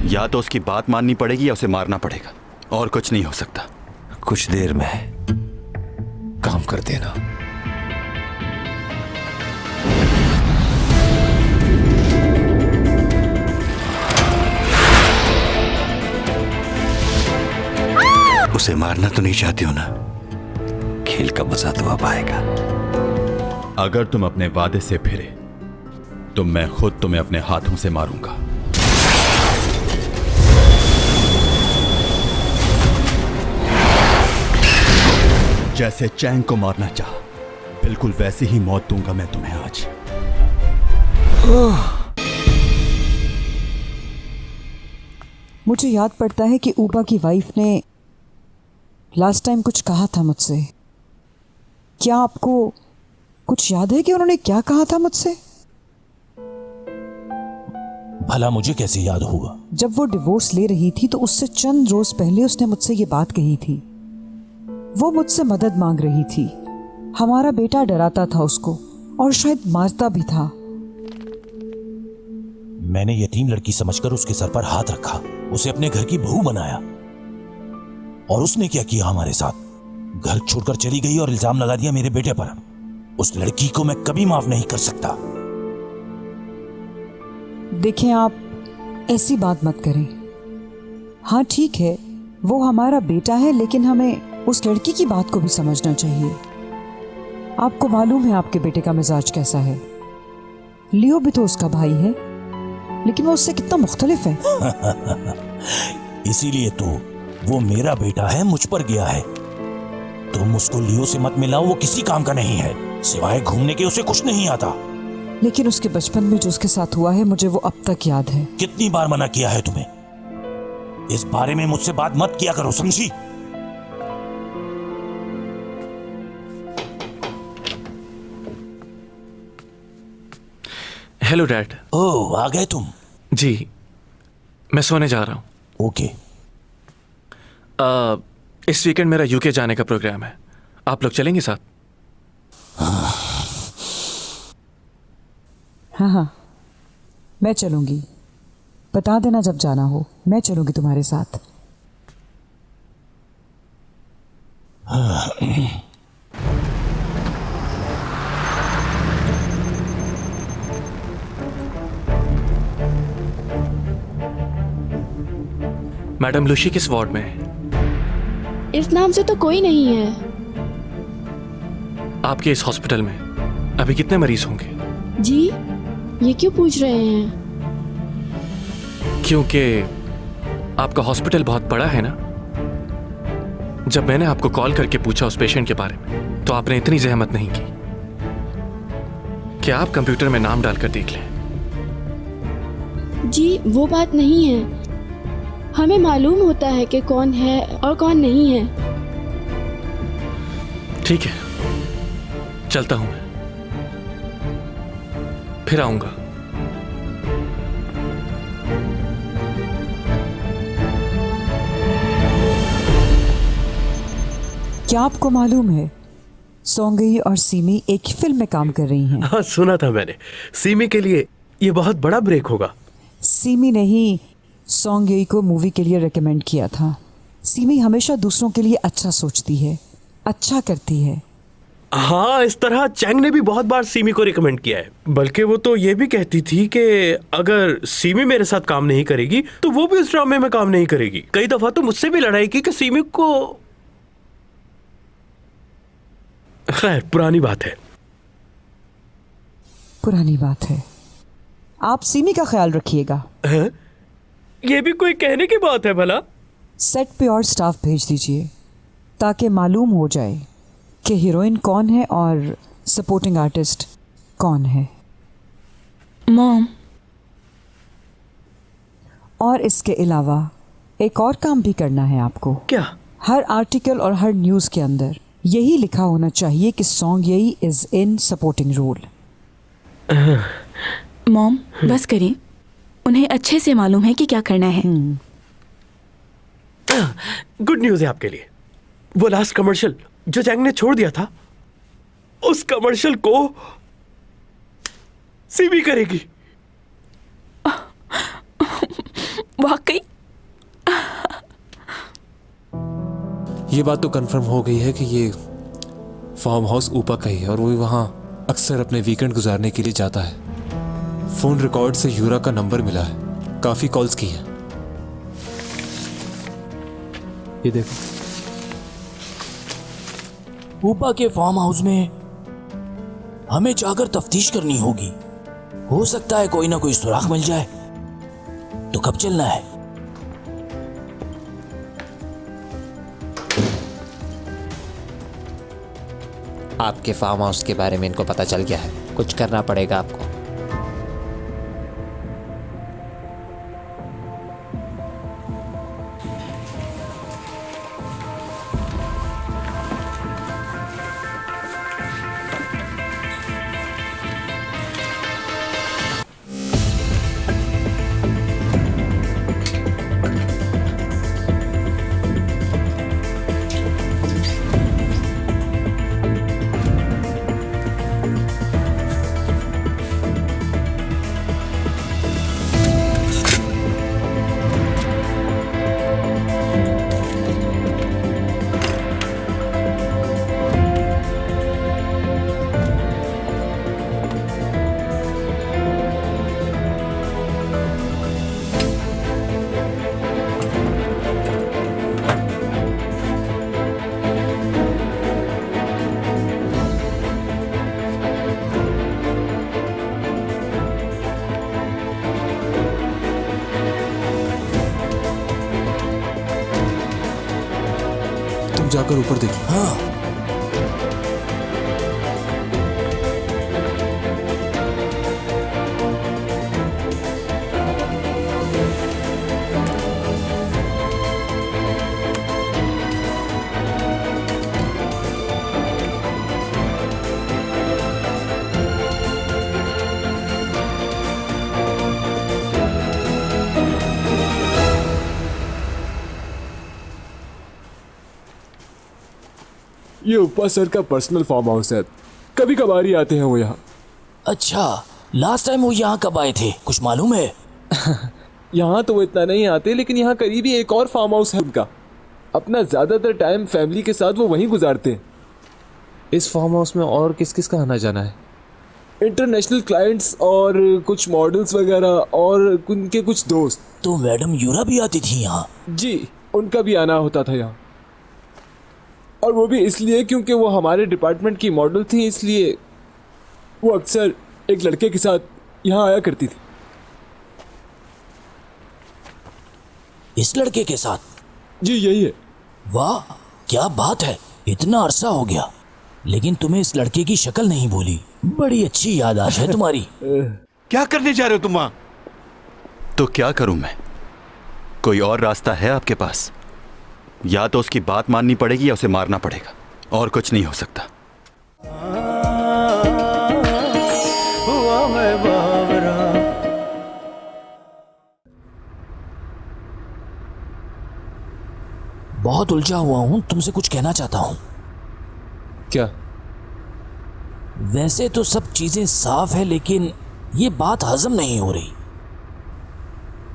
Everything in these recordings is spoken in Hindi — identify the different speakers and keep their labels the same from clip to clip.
Speaker 1: या तो उसकी बात माननी पड़ेगी या उसे मारना पड़ेगा, और कुछ नहीं हो सकता।
Speaker 2: कुछ देर में काम कर देना।
Speaker 1: उसे मारना तो नहीं चाहती हो ना?
Speaker 2: खेल का मजा तो अब आएगा।
Speaker 1: अगर तुम अपने वादे से फिरे तो मैं खुद तुम्हें अपने हाथों से मारूंगा। जैसे चैंग को मारना चाहा, बिल्कुल वैसी ही मौत दूंगा मैं तुम्हें आज।
Speaker 3: मुझे याद पड़ता है कि ऊबा की वाइफ ने लास्ट टाइम कुछ कहा था मुझसे। क्या आपको कुछ याद है कि उन्होंने क्या कहा था मुझसे?
Speaker 4: भला मुझे कैसे याद होगा?
Speaker 3: जब वो डिवोर्स ले रही थी तो उससे चंद रोज पहले उसने मुझसे ये बात कही थी। वो मुझसे मदद मांग रही थी। हमारा बेटा डराता था उसको और शायद मारता भी था।
Speaker 4: मैंने यतीम लड़की समझकर उसके सर पर हाथ रखा, उसे अपने घर की बहू बनाया। और उसने क्या किया हमारे साथ? घर छोड़कर चली गई और इल्जाम लगा दिया मेरे बेटे पर। उस लड़की को मैं कभी माफ नहीं कर सकता।
Speaker 3: देखें, आप ऐसी बात मत करें। हाँ ठीक है, वो हमारा बेटा है, लेकिन हमें उस लड़की की बात को भी समझना चाहिए। आपको मालूम है आपके बेटे का मिजाज कैसा है। लियो भी तो उसका भाई है, लेकिन वो उससे कितना मुख्तलिफ है।
Speaker 4: इसीलिए तो वो मेरा बेटा है, मुझ पर गया है। तुम उसको लियो से मत मिलाओ, वो किसी काम का नहीं है, सिवाय घूमने के उसे कुछ नहीं आता।
Speaker 3: लेकिन उसके बचपन में जो उसके साथ हुआ है मुझे वो अब तक याद है।
Speaker 4: कितनी बार मना किया है तुम्हें? इस बारे में मुझसे बात मत किया करो, समझी?
Speaker 5: Hello dad.
Speaker 4: ओह, आ गए तुम?
Speaker 5: जी, मैं सोने जा रहा हूँ।
Speaker 4: ओके।
Speaker 5: इस वीकेंड मेरा यूके जाने का प्रोग्राम है, आप लोग चलेंगे साथ?
Speaker 3: हाँ, मैं चलूंगी। बता देना जब जाना हो, मैं चलूंगी तुम्हारे साथ।
Speaker 5: मैडम लुशी किस वार्ड में है?
Speaker 6: इस नाम से तो कोई नहीं है।
Speaker 5: आपके इस हॉस्पिटल में अभी कितने मरीज होंगे?
Speaker 6: जी, ये क्यों पूछ रहे हैं?
Speaker 5: क्योंकि आपका हॉस्पिटल बहुत बड़ा है ना। जब मैंने आपको कॉल करके पूछा उस पेशेंट के बारे में, तो आपने इतनी जहमत नहीं की कि आप कंप्यूटर में नाम डालकर देख लें।
Speaker 6: जी, वो बात नहीं है। हमें मालूम होता है कि कौन है और कौन नहीं है।
Speaker 5: ठीक है, चलता हूं मैं, फिर आऊंगा।
Speaker 3: क्या आपको मालूम है सोंगई और सीमी एक ही फिल्म में काम कर रही हैं?
Speaker 7: हाँ, सुना था मैंने। सीमी के लिए ये बहुत बड़ा ब्रेक होगा।
Speaker 3: सीमी ने ही सोंगई को मूवी के लिए रेकमेंड किया था। सीमी हमेशा दूसरों के लिए अच्छा सोचती है, अच्छा करती है।
Speaker 7: हाँ, इस तरह चैंग ने भी बहुत बार सीमी को रिकमेंड किया है। बल्कि वो तो ये भी कहती थी कि अगर सीमी मेरे साथ काम नहीं करेगी तो वो भी उस ड्रामे में काम नहीं करेगी। कई दफा तो मुझसे भी लड़ाई की कि सीमी को। खैर, पुरानी बात है।
Speaker 3: पुरानी बात है। आप सीमी का ख्याल रखिएगा।
Speaker 7: है? ये भी कोई कहने की बात है भला?
Speaker 3: सेट पे और स्टाफ भेज दीजिए ताकि मालूम हो जाए कि हीरोइन कौन है और सपोर्टिंग आर्टिस्ट कौन है।
Speaker 6: मॉम,
Speaker 3: और इसके अलावा एक और काम भी करना है आपको।
Speaker 7: क्या?
Speaker 3: हर आर्टिकल और हर न्यूज़ के अंदर यही लिखा होना चाहिए कि सॉन्ग यही is in supporting role.
Speaker 8: Mom, बस करें, उन्हें अच्छे से मालूम है कि क्या करना है।
Speaker 7: गुड न्यूज़ है आपके लिए। वो लास्ट कमर्शियल जो चैंग ने छोड़ दिया था, उस कमर्शियल को सीमी करेगी।
Speaker 8: वाकई
Speaker 2: ये बात तो कंफर्म हो गई है कि ये फार्म हाउस ऊपा का ही है और वो वहाँ अक्सर अपने वीकेंड गुजारने के लिए जाता है। फोन रिकॉर्ड से यूरा का नंबर मिला है, काफी कॉल्स की हैं। ये देखो,
Speaker 4: ऊपा के फार्म हाउस में हमें जाकर तफ्तीश करनी होगी। हो सकता है कोई ना कोई सुराग मिल जाए। तो कब चलना है?
Speaker 9: आपके फार्म हाउस के बारे में इनको पता चल गया है, कुछ करना पड़ेगा आपको।
Speaker 2: तुम जाकर ऊपर देखो।
Speaker 4: हाँ,
Speaker 10: ये ऊपा सर का पर्सनल फार्म हाउस है, कभी कभार ही आते हैं वो यहाँ।
Speaker 4: अच्छा, लास्ट टाइम वो यहाँ कब आए थे, कुछ मालूम है?
Speaker 10: यहाँ तो वो इतना नहीं आते, लेकिन यहाँ करीब ही एक और फार्म हाउस है उनका। अपना ज्यादातर टाइम फैमिली के साथ वो वहीं गुजारते हैं।
Speaker 2: इस फार्म हाउस में और किस किस का आना जाना है?
Speaker 10: इंटरनेशनल क्लाइंट्स और कुछ मॉडल्स वगैरह और उनके कुछ दोस्त।
Speaker 4: तो मैडम यूरा भी आती थी यहाँ?
Speaker 10: जी, उनका भी आना होता था यहाँ, और वो भी इसलिए क्योंकि वो हमारे डिपार्टमेंट की मॉडल थी, इसलिए वो अक्सर एक लड़के के साथ यहाँ आया करती थी।
Speaker 4: इस लड़के के साथ?
Speaker 10: जी यही है।
Speaker 4: वाह, क्या बात है, इतना अरसा हो गया लेकिन तुम्हें इस लड़के की शक्ल नहीं भूली। बड़ी अच्छी याददाश्त है तुम्हारी।
Speaker 1: क्या करने जा रहे हो तुम वहां? तो क्या करूं मैं? कोई और रास्ता है आपके पास? या तो उसकी बात माननी पड़ेगी या उसे मारना पड़ेगा, और कुछ नहीं हो सकता।
Speaker 4: बहुत उलझा हुआ हूं, तुमसे कुछ कहना चाहता हूं।
Speaker 2: क्या?
Speaker 4: वैसे तो सब चीजें साफ है, लेकिन ये बात हजम नहीं हो रही।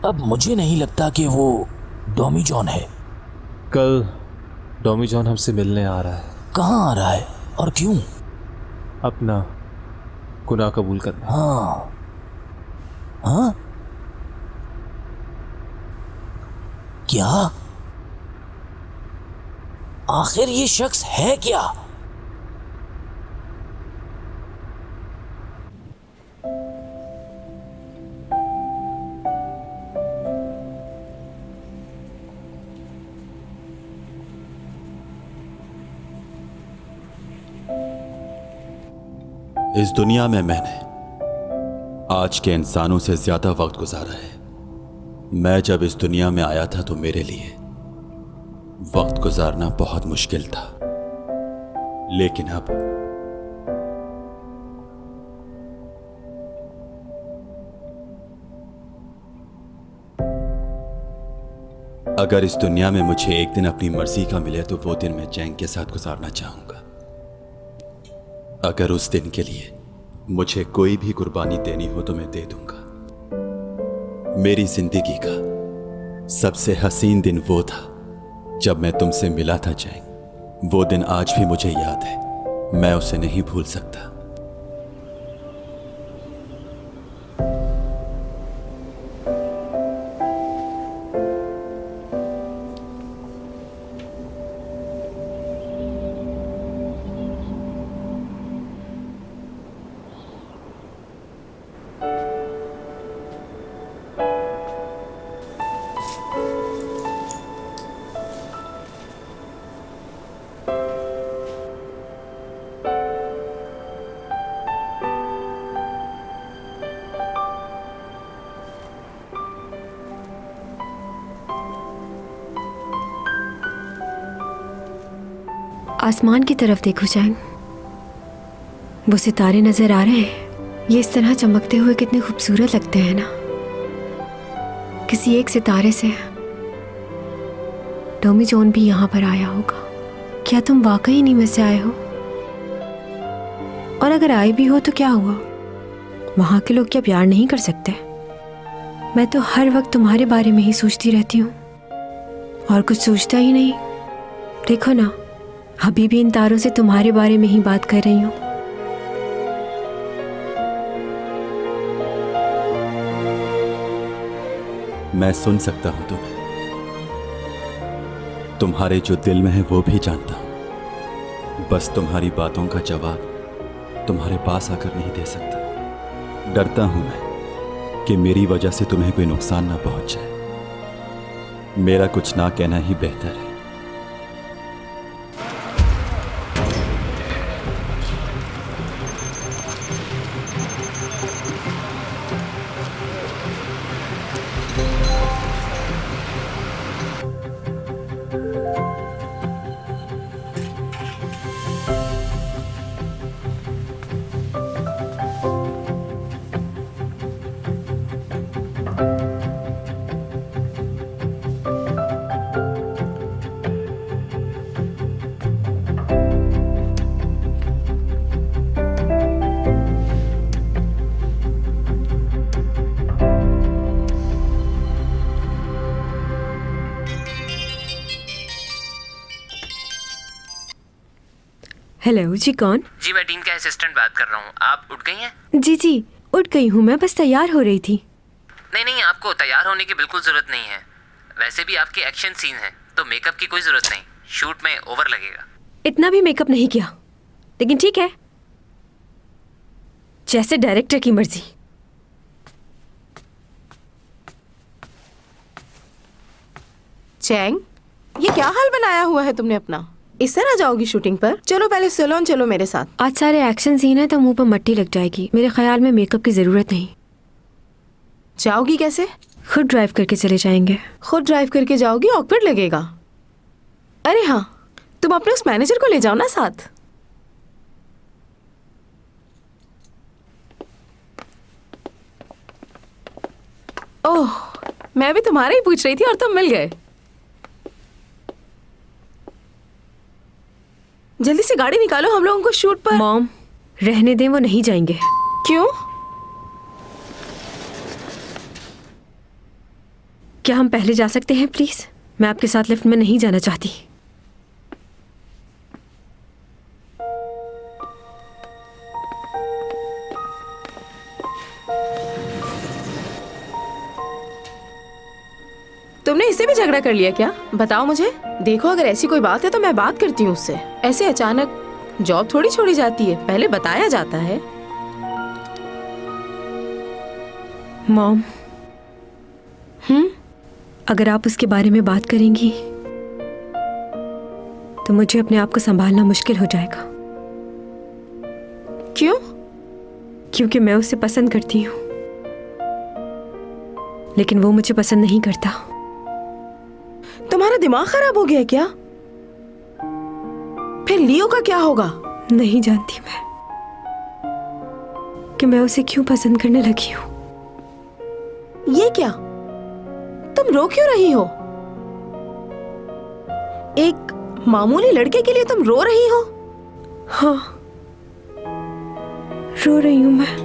Speaker 4: अब मुझे नहीं लगता कि वो डॉमी जॉन है।
Speaker 2: कल डॉमी जॉन हमसे मिलने आ रहा है।
Speaker 4: कहाँ आ रहा है और क्यों?
Speaker 2: अपना गुनाह कबूल करने।
Speaker 4: हाँ हाँ, क्या? आखिर ये शख्स है क्या?
Speaker 1: इस दुनिया में मैंने आज के इंसानों से ज्यादा वक्त गुजारा है। मैं जब इस दुनिया में आया था तो मेरे लिए वक्त गुजारना बहुत मुश्किल था, लेकिन अब अगर इस दुनिया में मुझे एक दिन अपनी मर्जी का मिले तो वो दिन मैं जैंग के साथ गुजारना चाहूंगा। अगर उस दिन के लिए मुझे कोई भी कुर्बानी देनी हो तो मैं दे दूंगा। मेरी जिंदगी का सबसे हसीन दिन वो था जब मैं तुमसे मिला था चैंग। वो दिन आज भी मुझे याद है, मैं उसे नहीं भूल सकता।
Speaker 11: आसमान की तरफ देखो चैंग, वो सितारे नजर आ रहे हैं। ये इस तरह चमकते हुए कितने खूबसूरत लगते हैं ना। किसी एक सितारे से टॉमी जॉन भी यहाँ पर आया होगा। क्या तुम वाकई इन्हीं से आए हो? और अगर आए भी हो तो क्या हुआ? वहाँ के लोग क्या प्यार नहीं कर सकते? मैं तो हर वक्त तुम्हारे बारे में ही सोचती रहती हूँ और कुछ सोचता ही नहीं। देखो ना, अभी भी इन तारों से तुम्हारे बारे में ही बात कर रही हूँ।
Speaker 1: मैं सुन सकता हूं तुम्हें, तुम्हारे जो दिल में है वो भी जानता हूं। बस तुम्हारी बातों का जवाब तुम्हारे पास आकर नहीं दे सकता। डरता हूं मैं कि मेरी वजह से तुम्हें कोई नुकसान ना पहुंच जाए। मेरा कुछ ना कहना ही बेहतर है।
Speaker 11: हेलो जी, कौन?
Speaker 9: जी मैं टीम का असिस्टेंट बात कर रहा हूँ। आप उठ गई हैं?
Speaker 11: जी जी, उठ गई हूँ। मैं बस तैयार हो रही थी।
Speaker 9: नहीं नहीं, आपको तैयार होने की बिल्कुल ज़रूरत नहीं है। वैसे भी आपके एक्शन सीन हैं तो मेकअप की कोई ज़रूरत नहीं। शूट में ओवर लगेगा।
Speaker 11: इतना भी मेकअप नहीं किया, लेकिन ठीक है, जैसे डायरेक्टर की मर्जी।
Speaker 12: चैंग, ये क्या हाल बनाया हुआ है तुमने अपना? इस तरह जाओगी शूटिंग पर? चलो पहले सैलून चलो मेरे साथ।
Speaker 11: आज सारे एक्शन सीन है तो मुंह पर मट्टी लग जाएगी। मेरे ख्याल में मेकअप की जरूरत नहीं।
Speaker 12: जाओगी कैसे?
Speaker 11: खुद ड्राइव करके चले जाएंगे।
Speaker 12: खुद ड्राइव करके जाओगी? ऑकवर्ड लगेगा। अरे हाँ, तुम अपने उस मैनेजर को ले जाओ ना साथ। ओह, मैं भी तुम्हारा ही पूछ रही थी और तुम मिल गए। जल्दी से गाड़ी निकालो, हम लोगों को शूट पर।
Speaker 11: मॉम, रहने दें, वो नहीं जाएंगे।
Speaker 12: क्यों?
Speaker 11: क्या हम पहले जा सकते हैं प्लीज? मैं आपके साथ लिफ्ट में नहीं जाना चाहती।
Speaker 12: तुमने इससे भी झगड़ा कर लिया क्या? बताओ मुझे। देखो, अगर ऐसी कोई बात है तो मैं बात करती हूँ उससे। ऐसे अचानक जॉब थोड़ी छोड़ी जाती है, पहले बताया जाता है।
Speaker 11: मॉम, अगर आप उसके बारे में बात करेंगी तो मुझे अपने आप को संभालना मुश्किल हो जाएगा।
Speaker 12: क्यों?
Speaker 11: क्योंकि मैं उसे पसंद करती हूँ, लेकिन वो मुझे पसंद नहीं करता।
Speaker 12: तुम्हारा दिमाग खराब हो गया क्या? फिर लियो का क्या होगा?
Speaker 11: नहीं जानती मैं कि मैं उसे क्यों पसंद करने लगी हूँ।
Speaker 12: ये क्या? तुम रो क्यों रही हो? एक मामूली लड़के के लिए तुम रो रही हो?
Speaker 11: हाँ, रो रही हूँ मैं।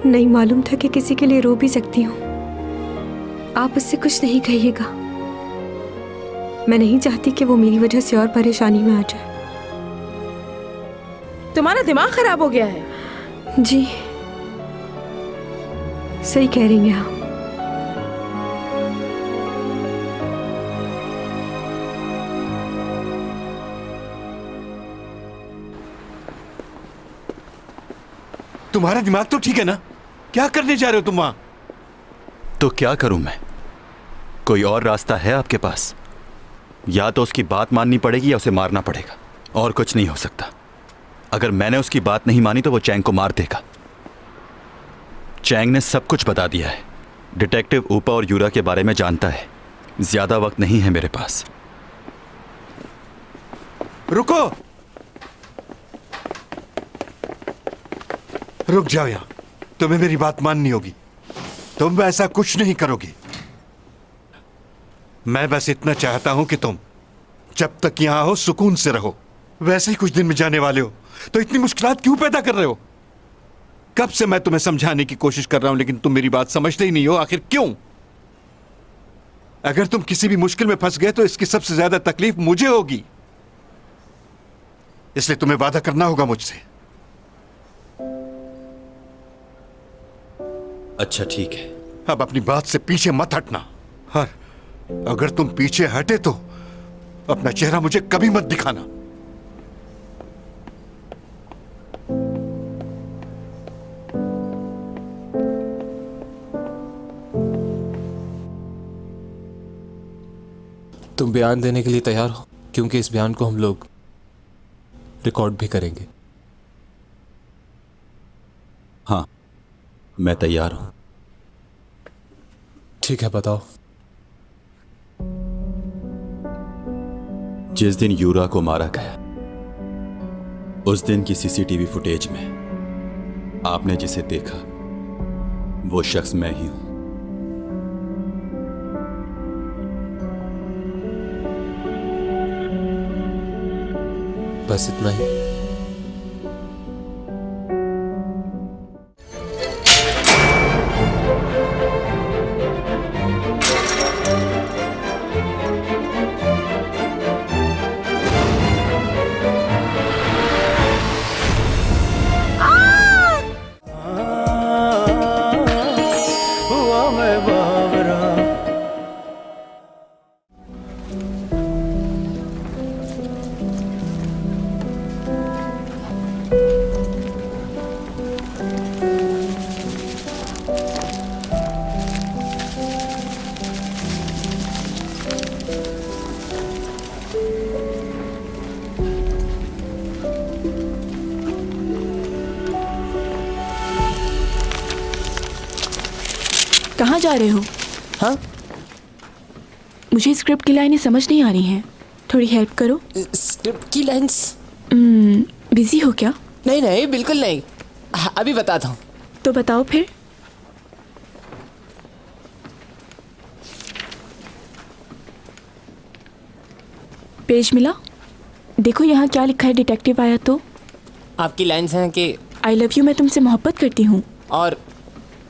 Speaker 11: नहीं मालूम था कि किसी के लिए रो भी सकती हूँ। आप उससे कुछ नहीं कहिएगा। मैं नहीं चाहती कि वो मेरी वजह से और परेशानी में आ जाए।
Speaker 12: तुम्हारा दिमाग खराब हो गया है।
Speaker 11: जी सही कह रही हैं आप।
Speaker 13: तुम्हारा दिमाग तो ठीक है ना? क्या करने जा रहे हो तुम वहां?
Speaker 1: तो क्या करूं मैं? कोई और रास्ता है आपके पास? या तो उसकी बात माननी पड़ेगी या उसे मारना पड़ेगा, और कुछ नहीं हो सकता। अगर मैंने उसकी बात नहीं मानी तो वो चैंग को मार देगा। चैंग ने सब कुछ बता दिया है। डिटेक्टिव ऊपा और यूरा के बारे में जानता है। ज्यादा वक्त नहीं है मेरे पास।
Speaker 13: रुको, रुक जाओ यहां। तुम्हें मेरी बात माननी होगी। तुम ऐसा कुछ नहीं करोगे। मैं बस इतना चाहता हूं कि तुम जब तक यहां हो सुकून से रहो। वैसे ही कुछ दिन में जाने वाले हो, तो इतनी मुश्किलात क्यों पैदा कर रहे हो? कब से मैं तुम्हें समझाने की कोशिश कर रहा हूं, लेकिन तुम मेरी बात समझते ही नहीं हो। आखिर क्यों? अगर तुम किसी भी मुश्किल में फंस गए तो इसकी सबसे ज्यादा तकलीफ मुझे होगी। इसलिए तुम्हें वादा करना होगा मुझसे।
Speaker 1: अच्छा ठीक है।
Speaker 13: अब अपनी बात से पीछे मत हटना। हाँ, अगर तुम पीछे हटे तो अपना चेहरा मुझे कभी मत दिखाना।
Speaker 2: तुम बयान देने के लिए तैयार हो? क्योंकि इस बयान को हम लोग रिकॉर्ड भी करेंगे।
Speaker 1: हाँ, मैं तैयार हूं।
Speaker 2: ठीक है, बताओ।
Speaker 1: जिस दिन यूरा को मारा गया, उस दिन की सीसीटीवी फुटेज में आपने जिसे देखा वो शख्स मैं ही हूं।
Speaker 2: बस इतना ही।
Speaker 8: कहाँ जा रहे हो?
Speaker 14: हाँ,
Speaker 8: मुझे स्क्रिप्ट की लाइनें समझ नहीं आ रही हैं। थोड़ी हेल्प करो।
Speaker 14: स्क्रिप्ट की लाइंस?
Speaker 8: बिजी हो क्या?
Speaker 14: नहीं नहीं, बिल्कुल नहीं। अभी बताता हूँ।
Speaker 8: तो बताओ फिर। पेज मिला? देखो यहाँ क्या लिखा है। डिटेक्टिव आया तो
Speaker 14: आपकी लाइंस हैं कि
Speaker 8: आई लव यू, मैं तुमसे मोहब्बत करती हूँ
Speaker 14: और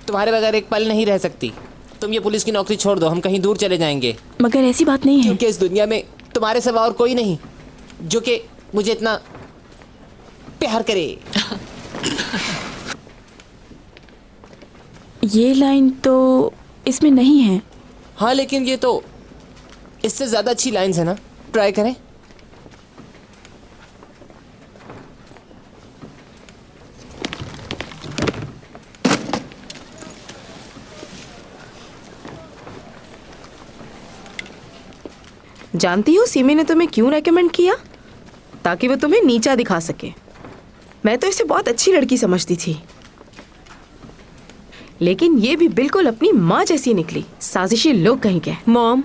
Speaker 14: तुम्हारे बगैर एक पल नहीं रह सकती। तुम ये पुलिस की नौकरी छोड़ दो, हम कहीं दूर चले जाएंगे।
Speaker 8: मगर ऐसी बात नहीं है।
Speaker 14: क्योंकि इस दुनिया में तुम्हारे सिवा और कोई नहीं जो कि मुझे इतना प्यार करे।
Speaker 8: ये लाइन तो इसमें नहीं है।
Speaker 14: हाँ, लेकिन ये तो इससे ज़्यादा अच्छी लाइंस है ना। ट्राई करें।
Speaker 12: जानती हो सिमी ने तुम्हें क्यों रेकमेंड किया? ताकि वो तुम्हें नीचा दिखा सके। मैं तो इसे बहुत अच्छी लड़की समझती थी, लेकिन ये भी बिल्कुल अपनी माँ जैसी निकली। साजिशी लोग कहीं के।
Speaker 11: मॉम,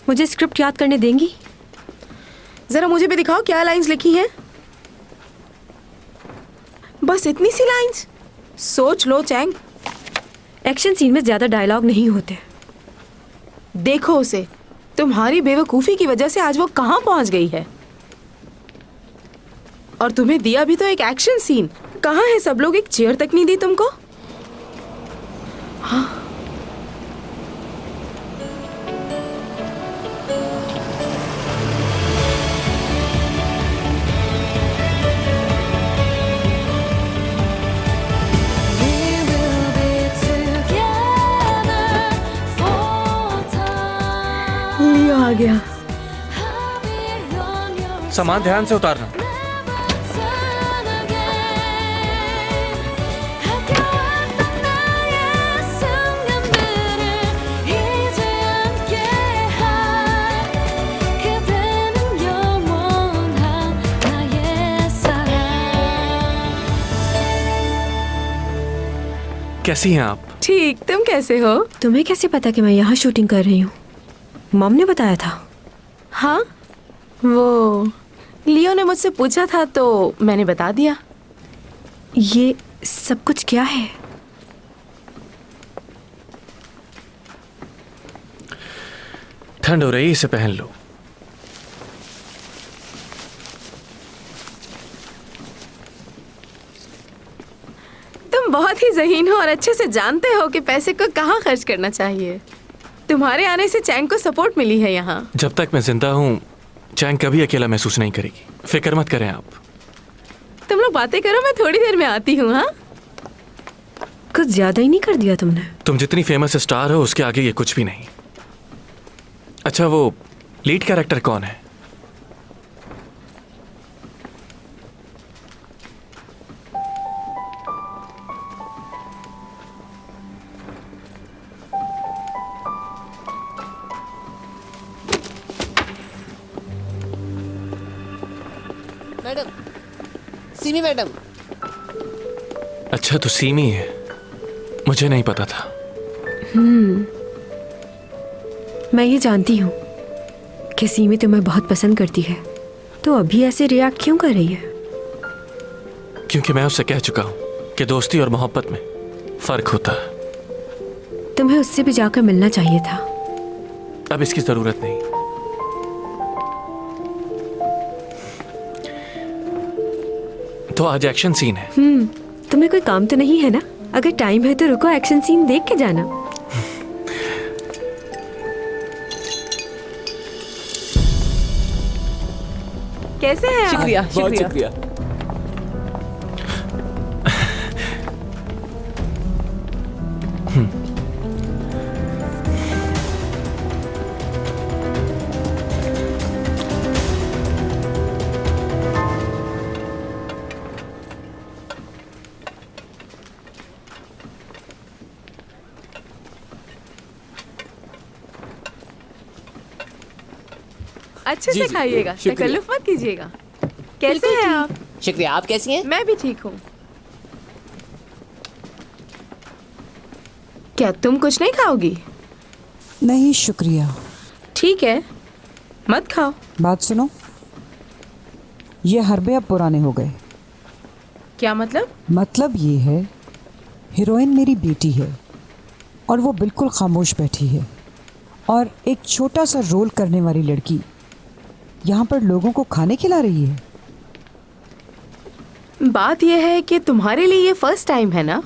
Speaker 11: मुझे स्क्रिप्ट याद करने देंगी?
Speaker 12: जरा मुझे भी दिखाओ क्या लाइंस लिखी हैं। बस इतनी सी लाइंस? सोच लो चैंग।
Speaker 11: एक्शन सीन में ज्यादा डायलॉग नहीं होते।
Speaker 12: देखो उसे, तुम्हारी बेवकूफ़ी की वजह से आज वो कहाँ पहुँच गई है। और तुम्हें दिया भी तो एक एक्शन सीन। कहाँ है सब लोग? एक चेयर तक नहीं दी तुमको। हाँ, गया।
Speaker 5: सामान ध्यान से उतारना। कैसी हैं आप?
Speaker 12: ठीक, तुम कैसे हो?
Speaker 11: तुम्हें कैसे पता कि मैं यहाँ शूटिंग कर रही हूँ? मॉम ने बताया था।
Speaker 12: हाँ, वो लियो ने मुझसे पूछा था तो मैंने बता दिया।
Speaker 11: ये सब कुछ क्या है?
Speaker 5: ठंड हो रही, इसे पहन लो।
Speaker 12: तुम बहुत ही ज़हीन हो और अच्छे से जानते हो कि पैसे को कहाँ खर्च करना चाहिए। तुम्हारे आने से चैंग को सपोर्ट मिली है यहाँ।
Speaker 5: जब तक मैं जिंदा हूँ चैंग कभी अकेला महसूस नहीं करेगी, फिक्र मत करें आप।
Speaker 12: तुम लोग बातें करो, मैं थोड़ी देर में आती हूँ। हाँ,
Speaker 11: कुछ ज्यादा ही नहीं कर दिया तुमने?
Speaker 5: तुम जितनी फेमस स्टार हो उसके आगे ये कुछ भी नहीं। अच्छा, वो लीड कैरेक्टर कौन है?
Speaker 14: Madam, semi madam.
Speaker 5: अच्छा, तो सीमी है, मुझे नहीं पता था।
Speaker 11: मैं ये जानती हूँ कि सीमी तुम्हें बहुत पसंद करती है, तो अभी ऐसे रिएक्ट क्यों कर रही है?
Speaker 5: क्योंकि मैं उससे कह चुका हूँ कि दोस्ती और मोहब्बत में फर्क होता है।
Speaker 11: तुम्हें उससे भी जाकर मिलना चाहिए था।
Speaker 5: अब इसकी जरूरत नहीं। तो आज एक्शन सीन है।
Speaker 11: तुम्हें कोई काम तो नहीं है ना? अगर टाइम है तो रुको, एक्शन सीन देख के जाना।
Speaker 12: कैसे हैं आप?
Speaker 10: शुक्रिया, बहुत शुक्रिया।
Speaker 12: अच्छे से खाइएगा, तकल्लुफ मत कीजिएगा। कैसे हैं आप?
Speaker 14: शुक्रिया, आप कैसी हैं?
Speaker 12: मैं भी ठीक हूँ। क्या तुम कुछ नहीं खाओगी?
Speaker 3: नहीं शुक्रिया।
Speaker 12: ठीक है, मत खाओ।
Speaker 3: बात सुनो, ये हरबे अब पुराने हो गए।
Speaker 12: क्या मतलब?
Speaker 3: मतलब ये है, हीरोइन मेरी बेटी है और वो बिल्कुल खामोश बैठी है, और एक छोटा सा रोल करने वाली लड़की यहाँ पर लोगों को खाने खिला रही है।
Speaker 12: बात यह है कि तुम्हारे लिए ये फर्स्ट टाइम है ना,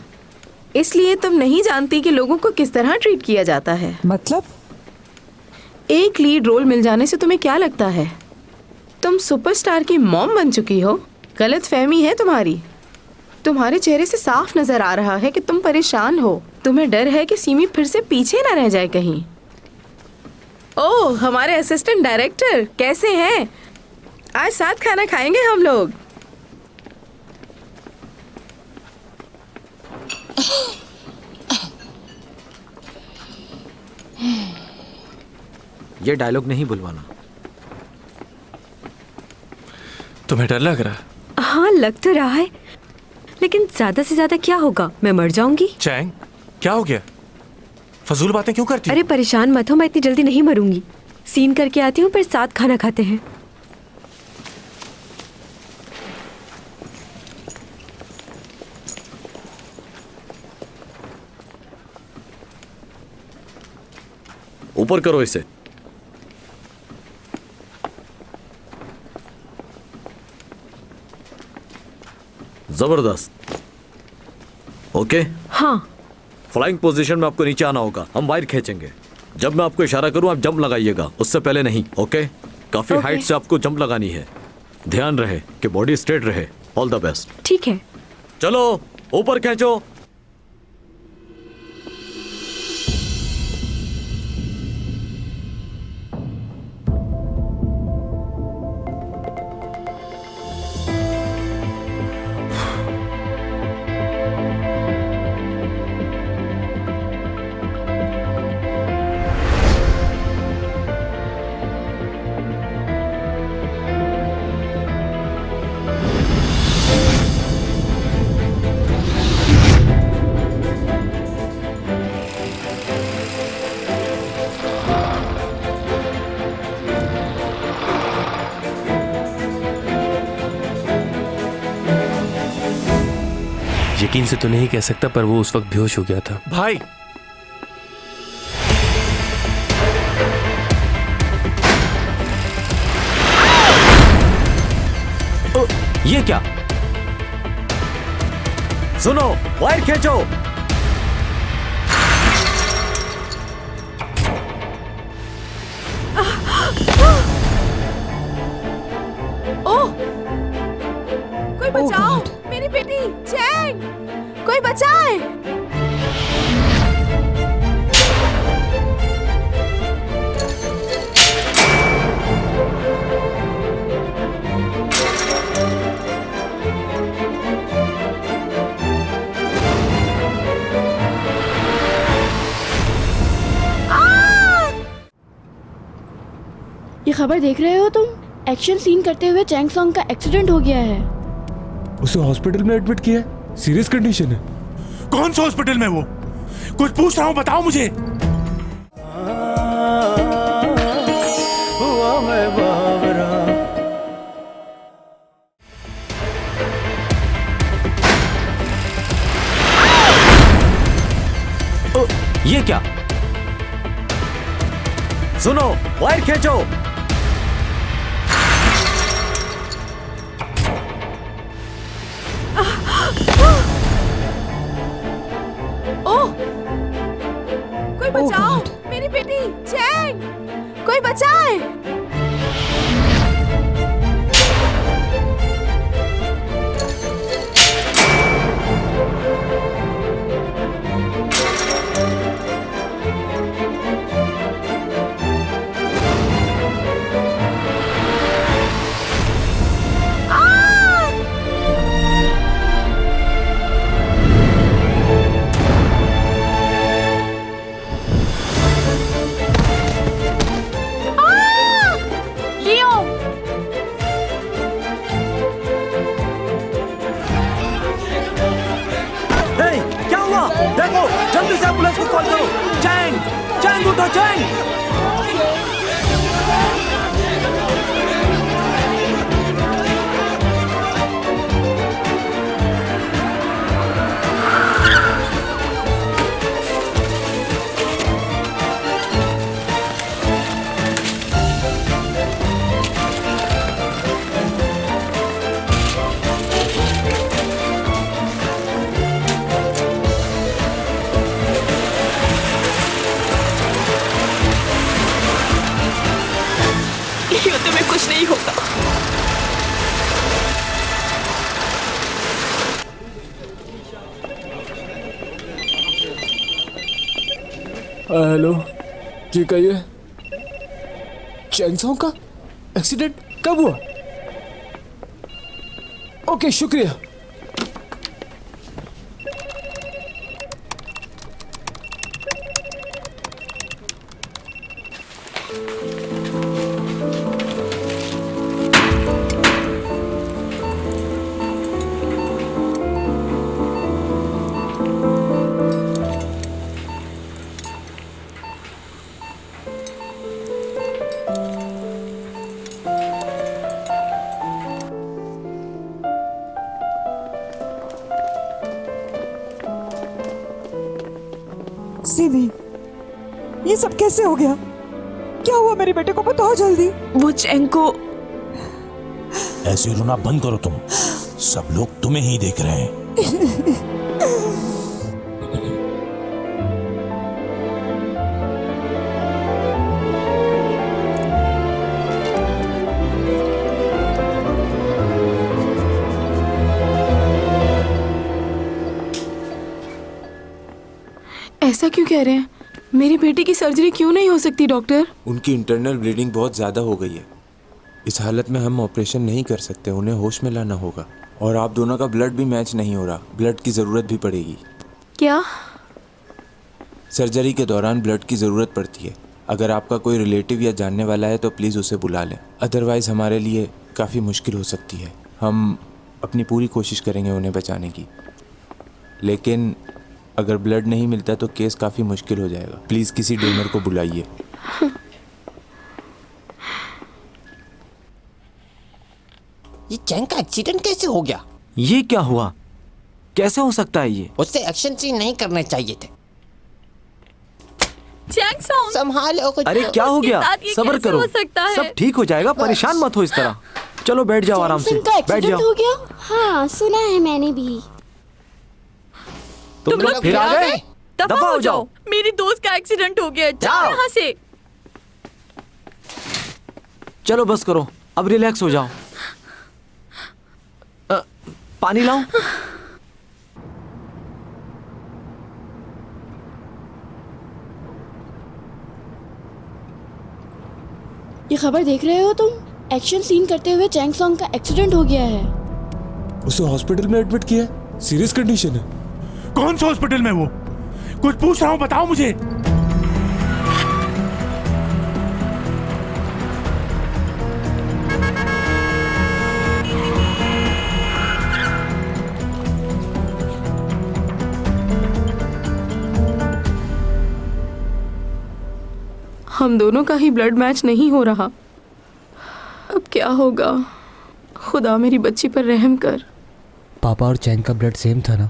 Speaker 12: इसलिए तुम नहीं जानती कि लोगों को किस तरह ट्रीट किया जाता है।
Speaker 3: मतलब?
Speaker 12: एक लीड रोल मिल जाने से तुम्हें क्या लगता है तुम सुपरस्टार की मॉम बन चुकी हो? गलत फहमी है तुम्हारी। तुम्हारे चेहरे से साफ नजर आ रहा है कि तुम परेशान हो। तुम्हें डर है कि सीमी फिर से पीछे ना रह जाए कहीं। ओह, हमारे असिस्टेंट डायरेक्टर कैसे हैं? आज साथ खाना खाएंगे हम लोग।
Speaker 15: ये डायलॉग नहीं बुलवाना।
Speaker 5: तुम्हें डर लग रहा है?
Speaker 11: हाँ, लग तो रहा है, लेकिन ज्यादा से ज्यादा क्या होगा? मैं मर जाऊंगी।
Speaker 5: चैंग, क्या हो गया? फजूल बातें क्यों करती?
Speaker 11: अरे परेशान मत हो, मैं इतनी जल्दी नहीं मरूंगी। सीन करके आती हूँ, फिर साथ खाना खाते हैं।
Speaker 15: ऊपर करो इसे। जबरदस्त। ओके?
Speaker 11: हाँ।
Speaker 15: फ्लाइंग पोजीशन में आपको नीचे आना होगा, हम वायर खींचेंगे। जब मैं आपको इशारा करूं आप जंप लगाइएगा, उससे पहले नहीं। ओके? काफी हाइट से आपको जंप लगानी है। ध्यान रहे कि बॉडी स्ट्रेट रहे। All the best.
Speaker 11: ठीक है,
Speaker 15: चलो ऊपर खींचो।
Speaker 7: यकीन से तो नहीं कह सकता, पर वो उस वक्त बेहोश हो गया था।
Speaker 5: भाई
Speaker 15: ये क्या? सुनो, वायर खींचो।
Speaker 12: ओह! कोई बचाओ! मेरी बेटी चैंग! कोई बचाए!
Speaker 6: ये खबर देख रहे हो तुम? एक्शन सीन करते हुए चैंग सॉन्ग का एक्सीडेंट हो गया है।
Speaker 10: उसे हॉस्पिटल में एडमिट किया है, सीरियस कंडीशन है।
Speaker 4: कौन सा हॉस्पिटल में वो? कुछ पूछ रहा हूँ, बताओ मुझे।
Speaker 7: हुआ मैं बावरा।
Speaker 15: ये क्या? सुनो, वायर खींचो।
Speaker 12: ओह! कोई बचाओ! मेरी बेटी चैंग! कोई बचाए!
Speaker 15: देखो, जल्दी से एम्बुलेंस को कॉल करो। चैंग, चैंग उठो, चैंग।
Speaker 8: तुम्हें कुछ नहीं होगा।
Speaker 10: हेलो, जी कहिए। चैंगसोंग का एक्सीडेंट कब हुआ? ओके, शुक्रिया।
Speaker 3: सीमी, ये सब कैसे हो गया? क्या हुआ मेरे बेटे को? बताओ जल्दी।
Speaker 8: वो चैंग को।
Speaker 4: ऐसे रोना बंद करो तुम। सब लोग तुम्हें ही देख रहे हैं।
Speaker 12: ऐसा क्यों कह रहे हैं? मेरी बेटी की सर्जरी क्यों नहीं हो सकती डॉक्टर?
Speaker 2: उनकी इंटरनल ब्लीडिंग बहुत ज़्यादा हो गई है। इस हालत में हम ऑपरेशन नहीं कर सकते, उन्हें होश में लाना होगा। और आप दोनों का ब्लड भी मैच नहीं हो रहा, ब्लड की ज़रूरत भी पड़ेगी।
Speaker 12: क्या?
Speaker 2: सर्जरी के दौरान ब्लड की ज़रूरत पड़ती है। अगर आपका कोई रिलेटिव या जानने वाला है तो प्लीज़ उसे बुला लें, अदरवाइज़ हमारे लिए काफ़ी मुश्किल हो सकती है। हम अपनी पूरी कोशिश करेंगे उन्हें बचाने की, लेकिन अगर ब्लड नहीं मिलता तो केस काफ़ी मुश्किल हो जाएगा। प्लीज़ किसी डोनर को बुलाइए।
Speaker 14: ये चैंग का एक्सीडेंट कैसे हो गया?
Speaker 15: ये क्या हुआ?
Speaker 16: कैसे हो सकता है ये?
Speaker 14: उससे एक्शन सीन नहीं करने चाहिए थे।
Speaker 8: चैंग सॉन्ग,
Speaker 14: संभालो कुछ।
Speaker 16: अरे क्या हो गया? सब्र करो, सब ठीक हो जाएगा, परेशान मत हो इस तरह। चलो बैठ जाओ आराम से, बैठ जाओ।
Speaker 6: हो गया? हाँ सुना है मैंने भी।
Speaker 16: तुम लोग फिर आ गए? दफा हो जाओ।
Speaker 8: मेरी दोस्त का एक्सीडेंट हो गया, जाओ यहाँ से।
Speaker 16: चलो बस करो, अब रिलैक्स हो जाओ। पानी लाऊं?
Speaker 6: ये खबर देख रहे हो तुम? एक्शन सीन करते हुए चैंग सॉन्ग का एक्सीडेंट हो गया है।
Speaker 2: उसे हॉस्पिटल में एडमिट किया है, सीरियस कंडीशन है।
Speaker 17: कौन से हॉस्पिटल में? वो कुछ पूछ रहा हूँ, बताओ मुझे।
Speaker 12: हम दोनों का ही ब्लड मैच नहीं हो रहा। अब क्या होगा? खुदा मेरी बच्ची पर रहम कर।
Speaker 18: पापा और चैंग का ब्लड सेम था ना?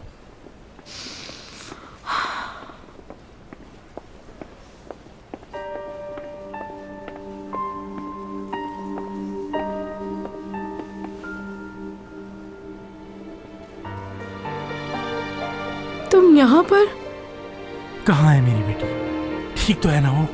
Speaker 12: तुम यहाँ पर?
Speaker 17: कहाँ है मेरी बेटी? ठीक तो है ना वो?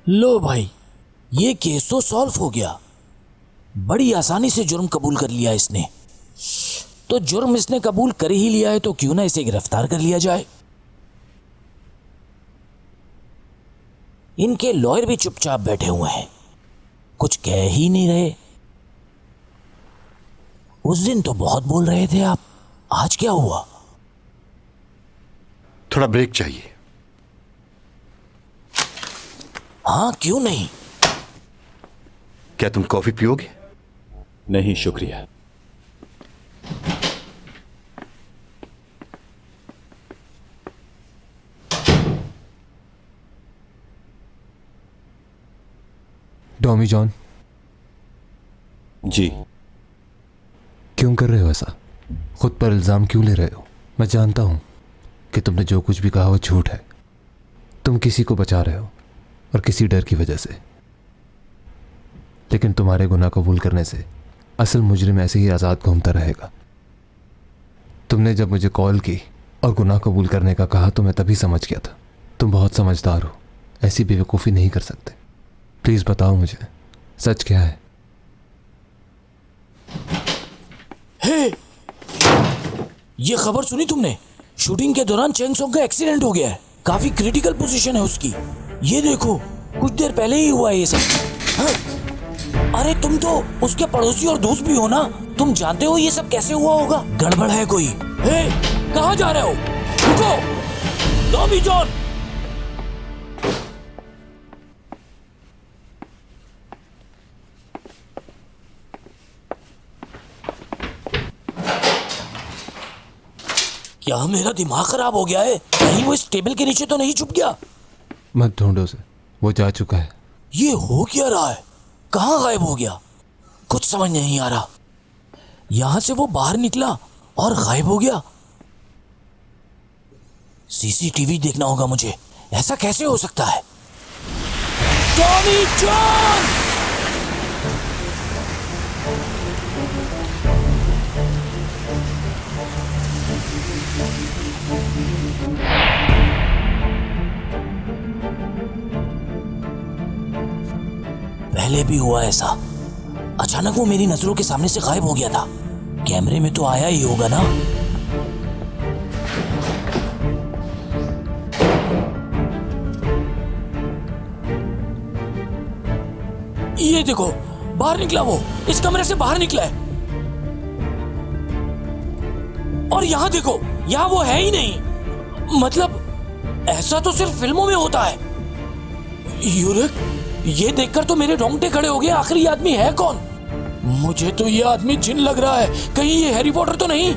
Speaker 4: लो भाई, ये केस तो सॉल्व हो गया। बड़ी आसानी से जुर्म कबूल कर लिया इसने। तो जुर्म इसने कबूल कर ही लिया है तो क्यों ना इसे गिरफ्तार कर लिया जाए। इनके लॉयर भी चुपचाप बैठे हुए हैं, कुछ कह ही नहीं रहे। उस दिन तो बहुत बोल रहे थे आप, आज क्या हुआ?
Speaker 13: थोड़ा ब्रेक चाहिए।
Speaker 4: हाँ क्यों नहीं?
Speaker 13: क्या तुम कॉफी पियोगे?
Speaker 1: नहीं शुक्रिया।
Speaker 2: Tommy John.
Speaker 1: जी।
Speaker 2: क्यों कर रहे हो ऐसा? खुद पर इल्जाम क्यों ले रहे हो? मैं जानता हूं कि तुमने जो कुछ भी कहा वो झूठ है। तुम किसी को बचा रहे हो और किसी डर की वजह से, लेकिन तुम्हारे गुनाह कबूल करने से असल मुजरिम ऐसे ही आज़ाद घूमता रहेगा। तुमने जब मुझे कॉल की और गुनाह कबूल करने का कहा तो मैं तभी समझ गया था तुम बहुत समझदार हो, ऐसी बेवकूफ़ी नहीं कर सकते। प्लीज़ बताओ मुझे सच क्या है?
Speaker 4: हे, ये खबर सुनी तुमने? शूटिंग के दौरान चैंग सॉन्ग का एक्सीडेंट हो गया है। काफी क्रिटिकल पोजीशन है उसकी। ये देखो, कुछ देर पहले ही हुआ है ये सब। हाँ? अरे तुम तो उसके पड़ोसी और दोस्त भी हो ना, तुम जानते हो ये सब कैसे हुआ होगा। गड़बड़ है कोई। हे, कहाँ जा रहे हो? रुको, टॉमी जॉन। क्या मेरा दिमाग खराब हो गया है? कहीं वो इस टेबल के नीचे तो नहीं छुप गया?
Speaker 2: मत ढूंढो उसे, वो जा चुका है।
Speaker 4: ये हो क्या रहा है? कहाँ गायब हो गया? कुछ समझ नहीं आ रहा। यहां से वो बाहर निकला और गायब हो गया। सीसीटीवी देखना होगा मुझे। ऐसा कैसे हो सकता है? Tommy John! पहले भी हुआ ऐसा। अचानक वो मेरी नजरों के सामने से गायब हो गया था। कैमरे में तो आया ही होगा ना। ये देखो, बाहर निकला वो, इस कमरे से बाहर निकला है। और यहां देखो, यहां वो है ही नहीं। मतलब ऐसा तो सिर्फ फिल्मों में होता है। यूरिक, ये देखकर तो मेरे रोंगटे खड़े हो गए। आखिर ये आदमी है कौन? मुझे तो ये आदमी जिन लग रहा है। कहीं ये हैरी पॉटर तो नहीं?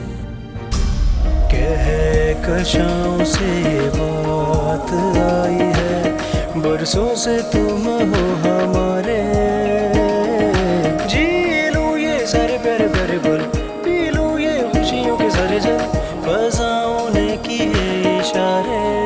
Speaker 19: कहकशाओं से बात आई है, बरसों से तुम हो हमारे। जी लूं ये सारे प्यारे प्यारे पल, पी लूं ये खुशियों के सारे जल, फज़ाओं ने किए इशारे।